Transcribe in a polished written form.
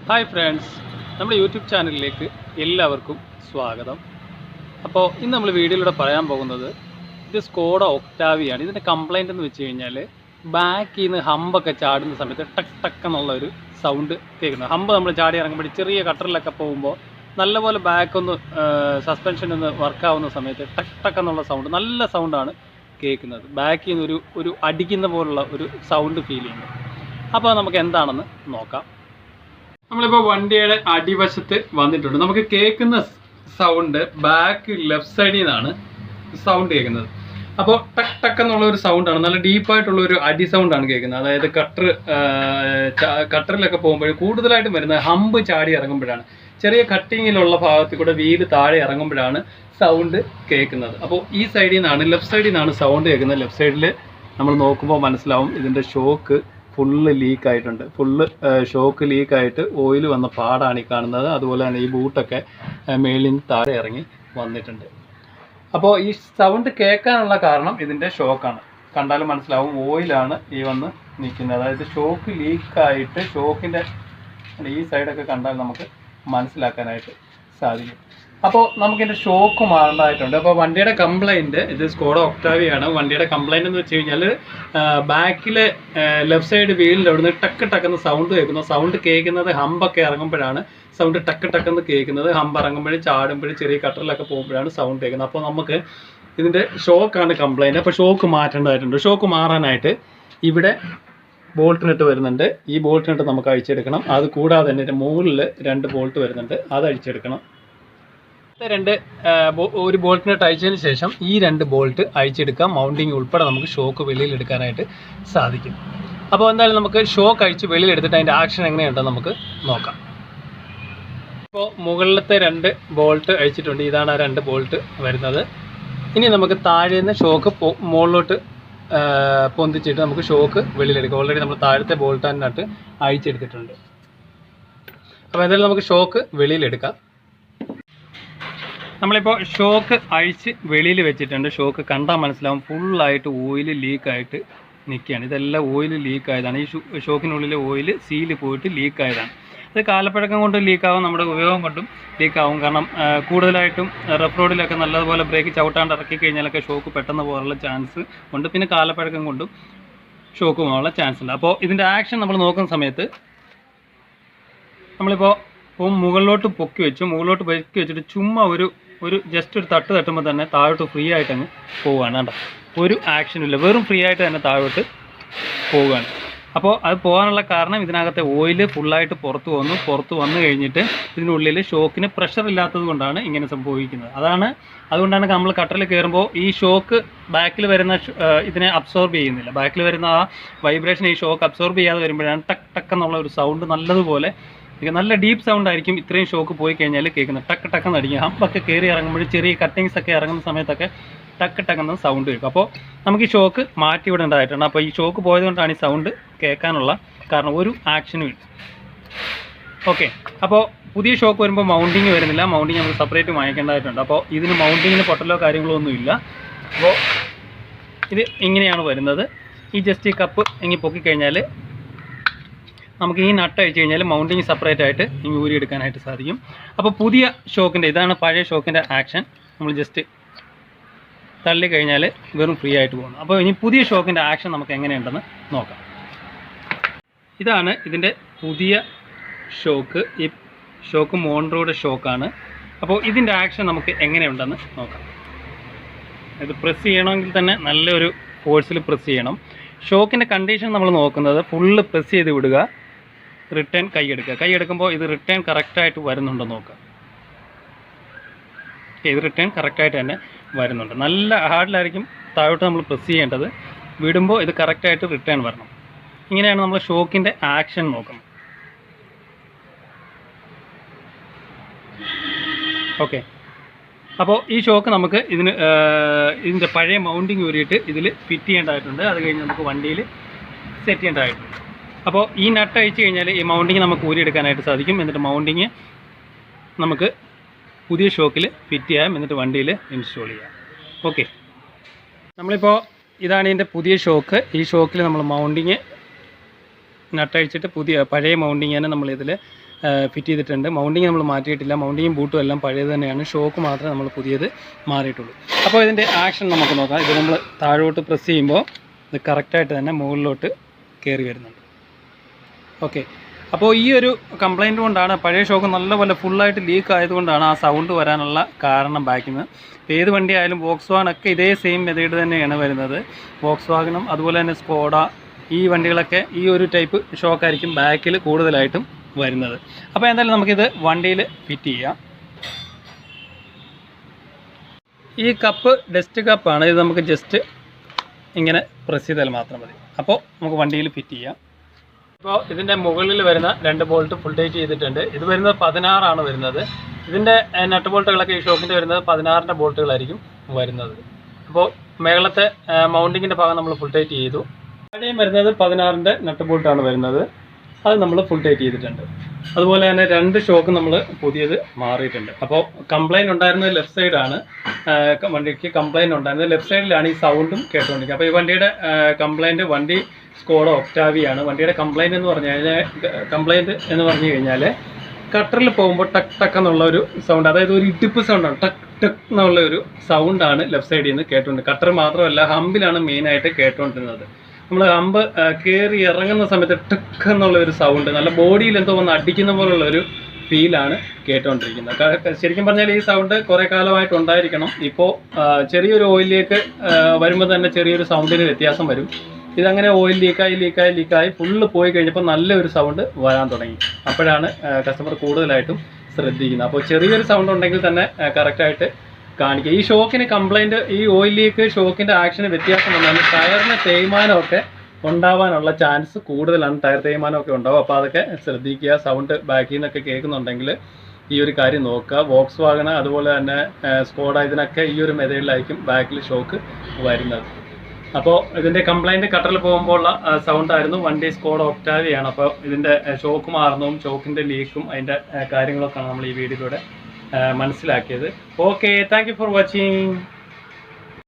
Hi friends, നമ്മുടെ YouTube ചാനലിലേക്ക് എല്ലാവർക്കും സ്വാഗതം. അപ്പോൾ ഇന്ന് നമ്മൾ വീഡിയോയിലൂടെ പറയാൻ പോകുന്നത് ഇത് സ്കോഡ ഒക്ടാവിയാണ്. ഇതിൻ്റെ കംപ്ലൈൻറ്റ് എന്ന് വെച്ച് കഴിഞ്ഞാൽ ബാക്കിൽ നിന്ന് ഹമ്പൊക്കെ ചാടുന്ന സമയത്ത് ടക്ക് ടക്ക് എന്നുള്ള ഒരു സൗണ്ട് കേൾക്കുന്നത്. ഹമ്പ് നമ്മൾ ചാടി ഇറങ്ങുമ്പോൾ ചെറിയ കട്ടറിലൊക്കെ പോകുമ്പോൾ നല്ലപോലെ ബാക്കൊന്ന് സസ്പെൻഷൻ ഒന്ന് വർക്കാവുന്ന സമയത്ത് ടക്ക് ടക്ക് എന്നുള്ള സൗണ്ട്, നല്ല സൗണ്ടാണ് കേൾക്കുന്നത്. ബാക്കിൽ നിന്ന് ഒരു അടിക്കുന്ന പോലുള്ള ഒരു സൗണ്ട് ഫീൽ ചെയ്യുന്നത്. അപ്പോൾ നമുക്ക് എന്താണെന്ന് നോക്കാം. നമ്മളിപ്പോൾ വണ്ടിയുടെ അടിവശത്ത് വന്നിട്ടുണ്ട്. നമുക്ക് കേൾക്കുന്ന സൗണ്ട് ബാക്ക് ലെഫ്റ്റ് സൈഡിൽ നിന്നാണ് സൗണ്ട് കേൾക്കുന്നത്. അപ്പോൾ ടക്ക് ടക്ക് എന്നുള്ള ഒരു സൗണ്ടാണ്, നല്ല ഡീപ്പായിട്ടുള്ള ഒരു അടി സൗണ്ടാണ് കേൾക്കുന്നത്. അതായത് കട്ടറിലൊക്കെ പോകുമ്പോൾ കൂടുതലായിട്ടും വരുന്നത് ഹമ്പ് ചാടി ഇറങ്ങുമ്പോഴാണ്, ചെറിയ കട്ടിങ്ങിലുള്ള ഭാഗത്ത് കൂടെ വീല് താഴെ ഇറങ്ങുമ്പോഴാണ് സൗണ്ട് കേൾക്കുന്നത്. അപ്പോൾ ഈ സൈഡിൽ നിന്നാണ്, ലെഫ്റ്റ് സൈഡിൽ നിന്നാണ് സൗണ്ട് കേൾക്കുന്നത്. ലെഫ്റ്റ് സൈഡിൽ നമ്മൾ നോക്കുമ്പോൾ മനസ്സിലാവും ഇതിൻ്റെ ഷോക്ക് ഫുള്ള് ലീക്കായിട്ടുണ്ട്. ഷോക്ക് ലീക്കായിട്ട് ഓയിൽ വന്ന പാടാണ് ഈ കാണുന്നത്. അതുപോലെ തന്നെ ഈ ബൂട്ടൊക്കെ മേളിൽ നിന്ന് താഴെ ഇറങ്ങി വന്നിട്ടുണ്ട്. അപ്പോൾ ഈ സൗണ്ട് കേൾക്കാനുള്ള കാരണം ഇതിൻ്റെ ഷോക്കാണ്. കണ്ടാലും മനസ്സിലാവും ഓയിലാണ് ഈ വന്ന് നിൽക്കുന്നത്. അതായത് ഷോക്ക് ലീക്കായിട്ട് ഷോക്കിൻ്റെ ഈ സൈഡൊക്കെ കണ്ടാൽ നമുക്ക് മനസ്സിലാക്കാനായിട്ട് സാധിക്കും. അപ്പോൾ നമുക്കിതിൻ്റെ ഷോക്ക് മാറേണ്ടതായിട്ടുണ്ട്. അപ്പോൾ വണ്ടിയുടെ കംപ്ലൈൻറ്റ്, ഇത് സ്കോഡ ഒക്ടാവിയാണ്. വണ്ടിയുടെ കംപ്ലൈൻറ്റ് എന്ന് വെച്ച് കഴിഞ്ഞാൽ ബാക്കിലെ ലെഫ്റ്റ് സൈഡ് വീലിൻ്റെ അവിടുന്ന് ടക്ക് ടക്കെന്ന് സൗണ്ട് കേൾക്കുന്നു. സൗണ്ട് കേൾക്കുന്നത് ഹമ്പൊക്കെ ഇറങ്ങുമ്പോഴാണ് സൗണ്ട് ടക്ക് ടക്കെന്ന് കേൾക്കുന്നത്. ഹമ്പ് ഇറങ്ങുമ്പോഴും ചാടുമ്പോഴും ചെറിയ കട്ടറിലൊക്കെ പോകുമ്പോഴാണ് സൗണ്ട് കേൾക്കുന്നത്. അപ്പോൾ നമുക്ക് ഇതിൻ്റെ ഷോക്കാണ് കംപ്ലൈൻറ്റ്. അപ്പോൾ ഷോക്ക് മാറ്റേണ്ടതായിട്ടുണ്ട്. ഷോക്ക് മാറാനായിട്ട് ഇവിടെ ബോൾട്ട് നട്ട് വരുന്നുണ്ട്. ഈ ബോൾട്ട് നട്ട് നമുക്ക് അഴിച്ചെടുക്കണം. അത് കൂടാതെ തന്നെ മുകളിൽ 2 ബോൾട്ട് വരുന്നുണ്ട്, അത് അഴിച്ചെടുക്കണം. ഒരു ബോൾട്ട് നട്ട് അഴിച്ചതിന് ശേഷം ഈ 2 ബോൾട്ട് അഴിച്ചെടുക്കാം. മൗണ്ടിങ് ഉൾപ്പെടെ നമുക്ക് ഷോക്ക് വെളിയിലെടുക്കാനായിട്ട് സാധിക്കും. അപ്പോൾ എന്തായാലും നമുക്ക് ഷോക്ക് അഴിച്ച് വെളിയിലെടുത്തിട്ട് അതിൻ്റെ ആക്ഷൻ എങ്ങനെയുണ്ടെന്ന് നമുക്ക് നോക്കാം. ഇപ്പോൾ മുകളിലത്തെ 2 ബോൾട്ട് അഴിച്ചിട്ടുണ്ട്. ഇതാണ് ആ 2 ബോൾട്ട് വരുന്നത്. ഇനി നമുക്ക് താഴെ നിന്ന് ഷോക്ക് മുകളിലോട്ട് പൊന്തിച്ചിട്ട് നമുക്ക് ഷോക്ക് വെളിയിലെടുക്കാം. ഓൾറെഡി നമ്മൾ താഴത്തെ ബോൾട്ട് നട്ട് അഴിച്ചെടുത്തിട്ടുണ്ട്. അപ്പോൾ എന്തായാലും നമുക്ക് ഷോക്ക് വെളിയിലെടുക്കാം. നമ്മളിപ്പോൾ ഷോക്ക് അഴിച്ച് വെളിയിൽ വെച്ചിട്ടുണ്ട്. ഷോക്ക് കണ്ടാൽ മനസ്സിലാവും ഫുള്ളായിട്ട് ഓയിൽ ലീക്കായിട്ട് നിൽക്കുകയാണ്. ഇതെല്ലാം ഓയിൽ ലീക്കായതാണ്. ഈ ഷോക്കിനുള്ളിലെ ഓയിൽ സീല് പോയിട്ട് ലീക്കായതാണ്. ഇത് കാലപ്പഴക്കം കൊണ്ട് ലീക്കാവും, നമ്മുടെ ഉപയോഗം കൊണ്ടും ലീക്കാവും. കാരണം കൂടുതലായിട്ടും റഫ് റോഡിലൊക്കെ നല്ലതുപോലെ ബ്രേക്ക് ചവിട്ടാണ്ട് ഇറക്കി കഴിഞ്ഞാലൊക്കെ ഷോക്ക് പെട്ടെന്ന് പോകാനുള്ള ചാൻസ് ഉണ്ട്. പിന്നെ കാലപ്പഴക്കം കൊണ്ടും ഷോക്ക് പോകാനുള്ള ചാൻസ് ഉണ്ട്. അപ്പോൾ ഇതിൻ്റെ ആക്ഷൻ നമ്മൾ നോക്കുന്ന സമയത്ത് നമ്മളിപ്പോൾ മുകളിലോട്ട് പൊക്കി വെച്ചിട്ട് ചുമ്മാ ഒരു ജസ്റ്റ് ഒരു തട്ട് തട്ടുമ്പോൾ തന്നെ താഴോട്ട് ഫ്രീ ആയിട്ട് അങ്ങ് പോവുകയാണ്. കേട്ടോ, ഒരു ആക്ഷനും ഇല്ല, വെറും ഫ്രീ ആയിട്ട് തന്നെ താഴോട്ട് പോവുകയാണ്. അപ്പോൾ അത് പോകാനുള്ള കാരണം ഇതിനകത്തെ ഓയിൽ ഫുള്ളായിട്ട് പുറത്ത് വന്നു കഴിഞ്ഞിട്ട് ഇതിനുള്ളിൽ ഷോക്കിന് പ്രഷർ ഇല്ലാത്തത് കൊണ്ടാണ് ഇങ്ങനെ സംഭവിക്കുന്നത്. അതുകൊണ്ടാണ് നമ്മൾ കട്ടറിൽ കയറുമ്പോൾ ഈ ഷോക്ക് ബാക്കിൽ വരുന്ന ഇതിനെ അബ്സോർബ് ചെയ്യുന്നില്ല. ബാക്കിൽ വരുന്ന ആ വൈബ്രേഷൻ ഈ ഷോക്ക് അബ്സോർബ് ചെയ്യാതെ വരുമ്പോഴാണ് ടക്ക് ടക്ക് എന്നുള്ള ഒരു സൗണ്ട്, നല്ലതുപോലെ നല്ല ഡീപ്പ് സൗണ്ട് ആയിരിക്കും ഇത്രയും ഷോക്ക് പോയി കഴിഞ്ഞാൽ കേൾക്കുന്നത്. ടക്ക് ടക്കെന്ന് അടിക്കും. ഹമ്പൊക്കെ കയറി ഇറങ്ങുമ്പോൾ ചെറിയ കട്ടിങ്സ് ഒക്കെ ഇറങ്ങുന്ന സമയത്തൊക്കെ ടക്ക് ടക്കെന്ന് സൗണ്ട് കേൾക്കും. അപ്പോൾ നമുക്ക് ഈ ഷോക്ക് മാറ്റി വിടേണ്ടതായിട്ടുണ്ട്. അപ്പോൾ ഈ ഷോക്ക് പോയതുകൊണ്ടാണ് ഈ സൗണ്ട് കേൾക്കാനുള്ള കാരണം. ഒരു ആക്ഷനും ഇല്ല. ഓക്കെ, അപ്പോൾ പുതിയ ഷോക്ക് വരുമ്പോൾ മൗണ്ടിങ് വരുന്നില്ല. മൗണ്ടിങ് നമുക്ക് സെപ്പറേറ്റ് വാങ്ങിക്കേണ്ടതായിട്ടുണ്ട്. അപ്പോൾ ഇതിന് മൗണ്ടിങ്ങിന് പൊട്ടലോ കാര്യങ്ങളോ ഒന്നുമില്ല. അപ്പോൾ ഇത് ഇങ്ങനെയാണ് വരുന്നത്. ഈ ജസ്റ്റ് ഈ കപ്പ് ഇങ്ങനെ പൊക്കിക്കഴിഞ്ഞാൽ നമുക്ക് ഈ നട്ട് അഴിച്ച് കഴിഞ്ഞാൽ മൗണ്ടിങ് സെപ്പറേറ്റ് ആയിട്ട് ഇങ്ങനെ ഊരിയെടുക്കാനായിട്ട് സാധിക്കും. അപ്പോൾ പുതിയ ഷോക്കിൻ്റെ, ഇതാണ് പഴയ ഷോക്കിൻ്റെ ആക്ഷൻ. നമ്മൾ ജസ്റ്റ് തള്ളി കഴിഞ്ഞാൽ വെറും ഫ്രീ ആയിട്ട് പോകുന്നു. അപ്പോൾ ഇനി പുതിയ ഷോക്കിൻ്റെ ആക്ഷൻ നമുക്ക് എങ്ങനെയുണ്ടെന്ന് നോക്കാം. ഇതാണ് ഇതിൻ്റെ പുതിയ ഷോക്ക്. ഈ ഷോക്ക് മോൺട്രോയുടെ ഷോക്കാണ്. അപ്പോൾ ഇതിൻ്റെ ആക്ഷൻ നമുക്ക് എങ്ങനെയുണ്ടെന്ന് നോക്കാം. ഇത് പ്രസ് ചെയ്യണമെങ്കിൽ തന്നെ നല്ലൊരു ഫോഴ്സിൽ പ്രസ് ചെയ്യണം. ഷോക്കിൻ്റെ കണ്ടീഷൻ നമ്മൾ നോക്കുന്നത് ഫുള്ള് പ്രസ് ചെയ്ത് വിടുക, റിട്ടേൺ കൈയെടുക്കുമ്പോൾ ഇത് റിട്ടേൺ കറക്റ്റായിട്ട് വരുന്നുണ്ടോ നോക്കുക. ഇത് റിട്ടേൺ കറക്റ്റായിട്ട് തന്നെ വരുന്നുണ്ട്. നല്ല ഹാർഡിലായിരിക്കും താഴോട്ട് നമ്മൾ പ്രസ് ചെയ്യേണ്ടത്. വിടുമ്പോൾ ഇത് കറക്റ്റായിട്ട് റിട്ടേൺ വരണം. ഇങ്ങനെയാണ് നമ്മൾ ഷോക്കിൻ്റെ ആക്ഷൻ നോക്കുന്നത്. ഓക്കെ, അപ്പോൾ ഈ ഷോക്ക് നമുക്ക് ഇതിൻ്റെ പഴയ മൗണ്ടിങ് ഊരിയിട്ട് ഇതിൽ ഫിറ്റ് ചെയ്യേണ്ടതായിട്ടുണ്ട്. അത് കഴിഞ്ഞ് നമുക്ക് വണ്ടിയിൽ സെറ്റ് ചെയ്യേണ്ടതായിട്ടുണ്ട്. അപ്പോൾ ഈ നട്ട് അഴിച്ച് കഴിഞ്ഞാൽ ഈ മൗണ്ടിങ് നമുക്ക് ഊരിയെടുക്കാനായിട്ട് സാധിക്കും. എന്നിട്ട് മൗണ്ടിങ് നമുക്ക് പുതിയ ഷോക്കിൽ ഫിറ്റ് ചെയ്യാം, എന്നിട്ട് വണ്ടിയിൽ ഇൻസ്റ്റാൾ ചെയ്യാം. ഓക്കെ, നമ്മളിപ്പോൾ ഇതാണ് ഇതിൻ്റെ പുതിയ ഷോക്ക്. ഈ ഷോക്കിൽ നമ്മൾ മൗണ്ടിങ് നട്ടഴിച്ചിട്ട് പഴയ മൗണ്ടിങ് തന്നെ നമ്മളിതിൽ ഫിറ്റ് ചെയ്തിട്ടുണ്ട്. മൗണ്ടിങ് നമ്മൾ മാറ്റിയിട്ടില്ല. മൗണ്ടിങ്ങും ബൂട്ടും എല്ലാം പഴയത് തന്നെയാണ്. ഷോക്ക് മാത്രമേ നമ്മൾ പുതിയത് മാറിയിട്ടുള്ളൂ. അപ്പോൾ ഇതിൻ്റെ ആക്ഷൻ നമുക്ക് നോക്കാം. ഇത് നമ്മൾ താഴോട്ട് പ്രസ് ചെയ്യുമ്പോൾ ഇത് കറക്റ്റായിട്ട് തന്നെ മുകളിലോട്ട് കയറി വരുന്നുണ്ട്. ഓക്കെ, അപ്പോൾ ഈ ഒരു കംപ്ലൈൻറ്റ് കൊണ്ടാണ് പഴയ ഷോക്ക് നല്ലപോലെ ഫുള്ളായിട്ട് ലീക്ക് ആയതുകൊണ്ടാണ് ആ സൗണ്ട് വരാനുള്ള കാരണം ബാക്കിൽ നിന്ന്. ഏത് വണ്ടി ആയാലും വോക്സ്വാഗണൊക്കെ ഇതേ സെയിം മെത്തേഡ് തന്നെയാണ് വരുന്നത്. വോക്സ്വാഗണും അതുപോലെ തന്നെ സ്കോഡ ഈ വണ്ടികളൊക്കെ ഈ ഒരു ടൈപ്പ് ഷോക്കായിരിക്കും ബാക്കിൽ കൂടുതലായിട്ടും വരുന്നത്. അപ്പോൾ എന്തായാലും നമുക്കിത് വണ്ടിയിൽ ഫിറ്റ് ചെയ്യാം. ഈ കപ്പ് ഡസ്റ്റ് കപ്പാണ്. ഇത് നമുക്ക് ജസ്റ്റ് ഇങ്ങനെ പ്രസ് ചെയ്താൽ മാത്രം മതി. അപ്പോൾ നമുക്ക് വണ്ടിയിൽ ഫിറ്റ് ചെയ്യാം. ഇപ്പോൾ ഇതിൻ്റെ മുകളിൽ വരുന്ന 2 ബോൾട്ട് ഫുൾ ടൈറ്റ് ചെയ്തിട്ടുണ്ട്. ഇത് വരുന്നത് 16 വരുന്നത്. ഇതിൻ്റെ നട്ട് ബോൾട്ടുകളൊക്കെ ഈ ഷോക്കിൻ്റെ വരുന്നത് 16ൻ്റെ ബോൾട്ടുകളായിരിക്കും വരുന്നത്. അപ്പോൾ മേളത്തെ മൗണ്ടിങ്ങിൻ്റെ ഭാഗം നമ്മൾ ഫുൾ ടൈറ്റ് ചെയ്തു. താഴെയും വരുന്നത് 16ൻ്റെ നട്ട് ബോൾട്ടാണ് വരുന്നത്. അത് നമ്മൾ ഫുൾ ടൈറ്റ് ചെയ്തിട്ടുണ്ട്. അതുപോലെ തന്നെ 2 ഷോക്ക് നമ്മൾ പുതിയത് മാറിയിട്ടുണ്ട്. അപ്പോൾ കംപ്ലൈൻറ്റ് ഉണ്ടായിരുന്നത് ലെഫ്റ്റ് സൈഡാണ്. വണ്ടിക്ക് കംപ്ലൈൻറ്റ് ഉണ്ടായിരുന്നത് ലെഫ്റ്റ് സൈഡിലാണ് ഈ സൗണ്ടും കേട്ടുകൊണ്ടിരിക്കുക. അപ്പോൾ ഈ വണ്ടിയുടെ കംപ്ലൈൻറ്റ് വണ്ടി സ്കോഡ ഒക്ടാവിയാണ്. വണ്ടിയുടെ കംപ്ലൈൻറ്റ് എന്ന് പറഞ്ഞു കഴിഞ്ഞാൽ കട്ടറിൽ പോകുമ്പോൾ ടക്ക് ടക്ക് എന്നുള്ള ഒരു സൗണ്ട്, അതായത് ഒരു ഇടിപ്പ് സൗണ്ടാണ്. ടക്ക് ടക്ക് എന്നുള്ള ഒരു സൗണ്ടാണ് ലെഫ്റ്റ് സൈഡിൽ നിന്ന് കേട്ടുകൊണ്ട്. കട്ടർ മാത്രമല്ല, ഹമ്പിലാണ് മെയിനായിട്ട് കേട്ടുകൊണ്ടിരുന്നത്. നമ്മൾ ഹമ്പ് കയറി ഇറങ്ങുന്ന സമയത്ത് ടക്ക് എന്നുള്ള ഒരു സൗണ്ട്, നല്ല ബോഡിയിൽ എന്തോ ഒന്ന് അടിക്കുന്ന പോലുള്ള ഒരു ഫീലാണ് കേട്ടുകൊണ്ടിരിക്കുന്നത്. ശരിക്കും പറഞ്ഞാൽ ഈ സൗണ്ട് കുറേ കാലമായിട്ട് ഉണ്ടായിരിക്കണം. ഇപ്പോൾ ചെറിയൊരു ഓയിലിലേക്ക് വരുമ്പോൾ തന്നെ ചെറിയൊരു സൗണ്ടിന് വ്യത്യാസം വരും. ഇതങ്ങനെ ഓയിൽ ലീക്കായി ഫുള്ള് പോയി കഴിഞ്ഞപ്പോൾ നല്ലൊരു സൗണ്ട് വരാൻ തുടങ്ങി. അപ്പോഴാണ് കസ്റ്റമർ കൂടുതലായിട്ടും ശ്രദ്ധിക്കുന്നത്. അപ്പോൾ ചെറിയൊരു സൗണ്ട് ഉണ്ടെങ്കിൽ തന്നെ കറക്റ്റായിട്ട് കാണിക്കുക. ഈ ഷോക്കിന് കംപ്ലൈൻറ്റ്, ഈ ഓയിൽ ലീക്ക് ഷോക്കിൻ്റെ ആക്ഷന് വ്യത്യാസം വന്നാൽ ടയറിന് തേയ്മാനമൊക്കെ ഉണ്ടാവാനുള്ള ചാൻസ് കൂടുതലാണ്. ടയർ തേയ്മാനമൊക്കെ ഉണ്ടാവും. അപ്പോൾ അതൊക്കെ ശ്രദ്ധിക്കുക. സൗണ്ട് ബാക്കിൽ നിന്നൊക്കെ കേൾക്കുന്നുണ്ടെങ്കിൽ ഈ ഒരു കാര്യം നോക്കുക. വോക്സ്വാഗൺ അതുപോലെ തന്നെ സ്കോഡ ഇതിനൊക്കെ ഈ ഒരു മെത്തേഡിലായിരിക്കും ബാക്കിൽ ഷോക്ക് വരുന്നത്. അപ്പോൾ ഇതിൻ്റെ കംപ്ലൈൻറ്റ് കട്ടറിൽ പോകുമ്പോൾ ഉള്ള സൗണ്ടായിരുന്നു. വണ്ടി സ്കോഡ ഒക്ടാവിയാണ്. അപ്പോൾ ഇതിൻ്റെ ഷോക്ക് മാറുന്നതും ഷോക്കിൻ്റെ ലീക്കും അതിൻ്റെ കാര്യങ്ങളൊക്കെയാണ് നമ്മൾ ഈ വീഡിയോയിലൂടെ മനസ്സിലാക്കിയത്. Okay, thank you for watching.